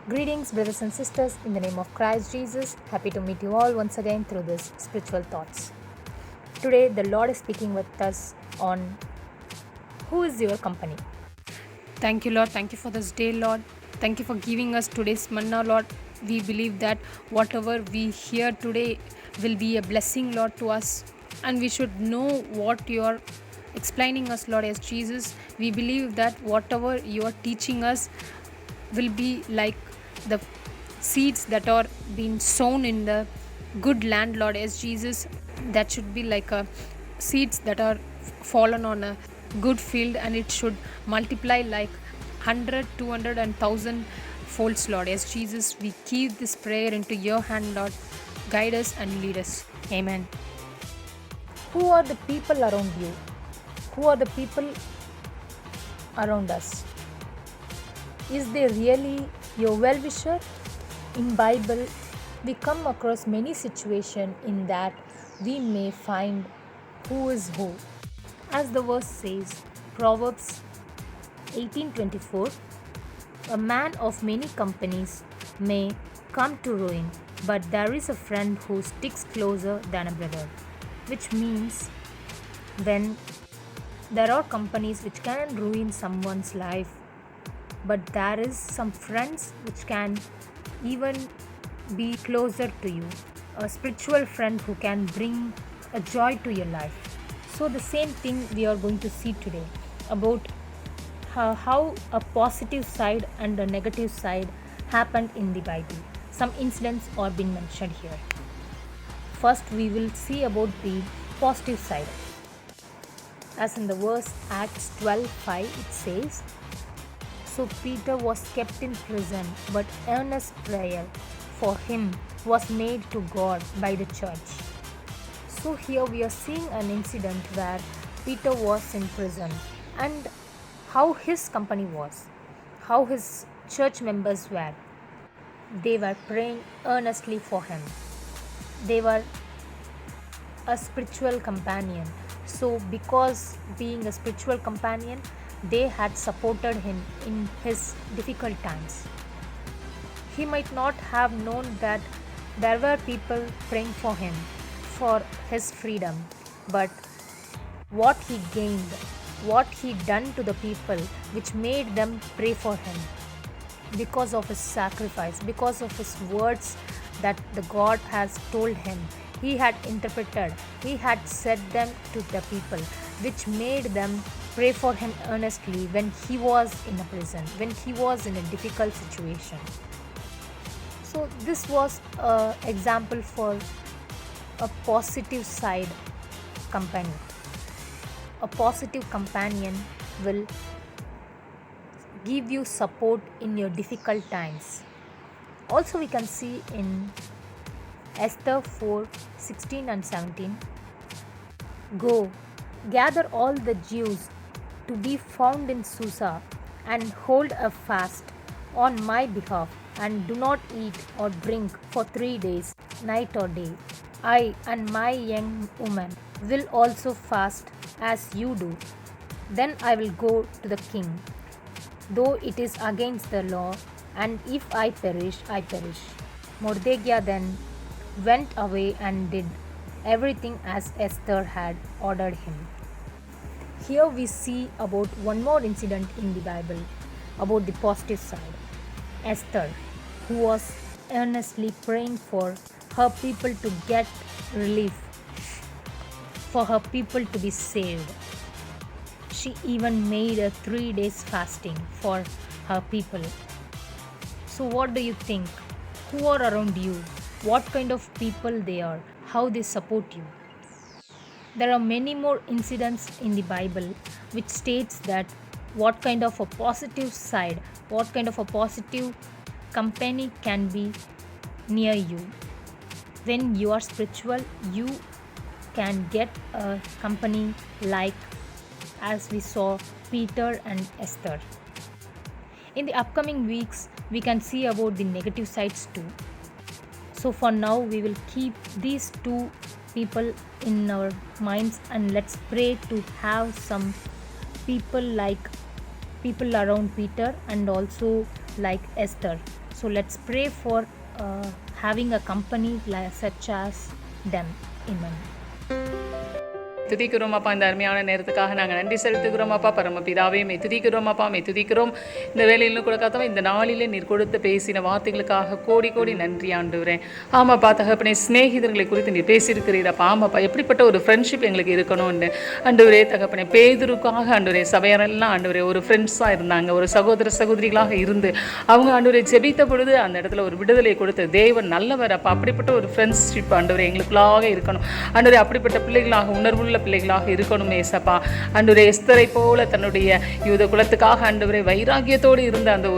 Greetings, brothers and sisters, in the name of Christ Jesus. Happy to meet you all once again through this spiritual thoughts. Today, the Lord is speaking with us on who is your company. Thank you, Lord. Thank you for this day, Lord. Thank you for giving us today's manna, Lord. We believe that whatever we hear today will be a blessing, Lord, to us. And we should know what you are explaining us, Lord, as Jesus. We believe that whatever you are teaching us will be like the seeds that are being sown in the good land, Lord, as Jesus. That should be like a seeds that are fallen on a good field, and it should multiply like 100, 200, and 1,000 folds, Lord. As Jesus, we keep this prayer into your hand, Lord. Guide us and lead us. Amen. Who are the people around you? Who are the people around us? Is they really your well-wisher? In Bible, we come across many situations in that we may find who is who. As the verse says, Proverbs 18:24, a man of many companies may come to ruin, but there is a friend who sticks closer than a brother. Which means when there are companies which can ruin someone's life, but there is some friends which can even be closer to you, a spiritual friend who can bring a joy to your life. So the same thing we are going to see today about how a positive side and a negative side happened in the Bible. Some incidents are being mentioned here. First, we will see about the positive side. As in the verse Acts 12:5, it says, so Peter was kept in prison, but earnest prayer for him was made to God by the church. So here we are seeing an incident where Peter was in prison and how his company was, how his church members were. They were praying earnestly for him. They were a spiritual companion. So because being a spiritual companion, they had supported him in his difficult times. He might not have known that there were people praying for him for his freedom, but what he gained, what he done to the people which made them pray for him because of his sacrifice, because of his words that the God has told him. He had interpreted, he had said them to the people, which made them pray for him earnestly when he was in a prison, when he was in a difficult situation. So this was an example for a positive side company. A positive companion will give you support in your difficult times. Also, we can see in Esther 4:16 and 17, go, gather all the Jews to be found in Susa and hold a fast on my behalf, and do not eat or drink for 3 days, night or day. I and my young woman will also fast as you do. Then I will go to the king, though it is against the law, and if I perish, I perish. Mordecai then went away and did everything as Esther had ordered him. Here we see about one more incident in the Bible about the positive side. Esther, who was earnestly praying for her people to get relief, for her people to be saved. She even made a 3 days fasting for her people. So, what do you think? Who are around you? What kind of people they are? How they support you? There are many more incidents in the Bible which states that what kind of a positive side, what kind of a positive company can be near you. When you are spiritual, you can get a company like as we saw Peter and Esther. In the upcoming weeks, we can see about the negative sides too. So for now, we will keep these two people in our minds, and let's pray to have some people like people around Peter and also like Esther, So let's pray for having a company such as them. Amen. துதிக்கிறோம் அப்பா. இந்த அருமையான நேரத்துக்காக நாங்கள் நன்றி செலுத்துகிறோம் அப்பா. பரமபிதாவே மே துதிக்கிறோம் அப்பா, மே துதிக்கிறோம். இந்த வேலையிலும் கூட காத்தவா இந்த நாளிலே நீர் கொடுத்து பேசின வார்த்தைகளுக்காக கோடி கோடி நன்றி ஆண்டவரே. ஆமாப்பா தகப்பனே, சிநேகிதர்களை குறித்து நீர் பேசியிருக்கிறீரப்பா. ஆமாப்பா, எப்படிப்பட்ட ஒரு ஃப்ரெண்ட்ஷிப் எங்களுக்கு இருக்கணும்னு ஆண்டவரே தகப்பனே, பேதுருக்காக ஆண்டவரே சபையாரெல்லாம் ஆண்டவரே ஒரு ஃப்ரெண்ட்ஸாக இருந்தாங்க, ஒரு சகோதர சகோதரிகளாக இருந்து அவங்க ஆண்டவரை ஜெபித்த பொழுது அந்த இடத்துல ஒரு விடுதலை கொடுத்த தேவன் நல்லவர் அப்பா. அப்படிப்பட்ட ஒரு ஃப்ரெண்ட்ஷிப் ஆண்டவரே எங்களுக்குள்ளாக இருக்கணும் ஆண்டவரே. அப்படிப்பட்ட பிள்ளைகளாக, உணர்வுள்ள பிள்ளைகளாக இருக்கணும் ஏசப்பா. ஆண்டவரே எஸ்தரை போல தன்னுடைய யூத குலத்துக்காக ஆண்டவரே வைராகியத்தோடு இருந்த அந்த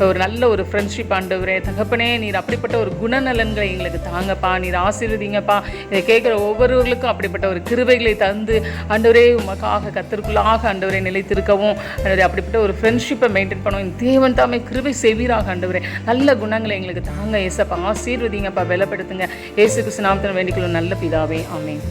ஒரு நல்ல ஒரு ஃப்ரெண்ட்ஷிப் ஆண்டவரே தகப்பனே, நீர் அப்படிப்பட்ட ஒரு குணநலன்களை எங்களுக்கு தாங்கப்பா. நீர் ஆசீர்வதிங்கப்பா. இதை கேட்குற ஒவ்வொருவர்களுக்கும் அப்படிப்பட்ட ஒரு கிருபைகளை தந்து ஆண்டவரே உமக்காக கர்த்தருக்குள்ளாக ஆண்டவரை நிலைத்திருக்கவும் ஆண்டவரே அப்படிப்பட்ட ஒரு ஃப்ரெண்ட்ஷிப்பை மெயின்டைன் பண்ணுவோம். தேவன் தாமே கிருபை செய்வீராக ஆண்டவரே. நல்ல குணங்களை எங்களுக்கு தாங்க ஏசப்பா. ஆசீர்வதிங்கப்பா, பலப்படுத்துங்க. இயேசு கிறிஸ்து நாமத்தில் வேண்டிக்கொள்ளும் நல்ல பிதாவே, ஆமென்.